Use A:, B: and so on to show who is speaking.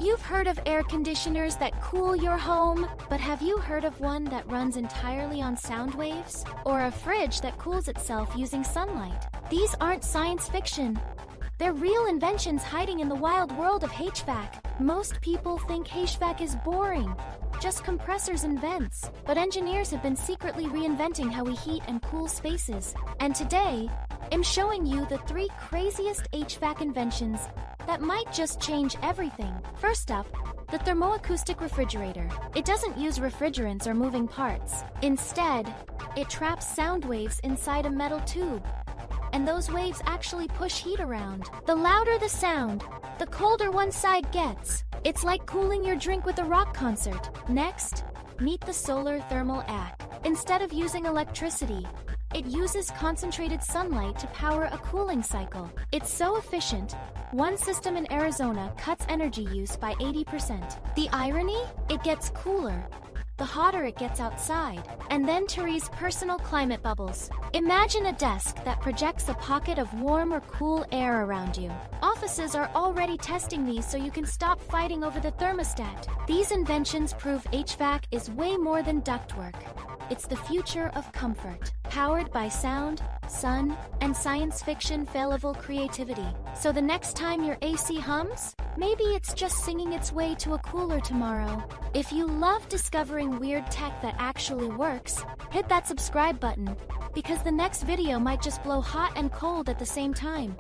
A: You've heard of air conditioners that cool your home, but have you heard of one that runs entirely on sound waves? Or a fridge that cools itself using sunlight? These aren't science fiction. They're real inventions hiding in the wild world of HVAC. Most people think HVAC is boring, just compressors and vents. But engineers have been secretly reinventing how we heat and cool spaces. And today, I'm showing you the 3 craziest HVAC inventions that might just change everything. First up, the Thermoacoustic Refrigerator. It doesn't use refrigerants or moving parts. Instead, it traps sound waves inside a metal tube. And those waves actually push heat around. The louder the sound, the colder one side gets. It's like cooling your drink with a rock concert. Next, meet the solar Thermoac. Instead of using electricity, it uses concentrated sunlight to power a cooling cycle. It's so efficient, one system in Arizona cuts energy use by 80%. The irony? It gets cooler the hotter it gets outside. And then Therese personal climate bubbles. Imagine a desk that projects a pocket of warm or cool air around you. Offices are already testing these so you can stop fighting over the thermostat. These inventions prove HVAC is way more than ductwork. It's the future of comfort, powered by sound, sun, and science fiction fail-level creativity. So the next time your AC hums, maybe it's just singing its way to a cooler tomorrow. If you love discovering weird tech that actually works, hit that subscribe button, because the next video might just blow hot and cold at the same time.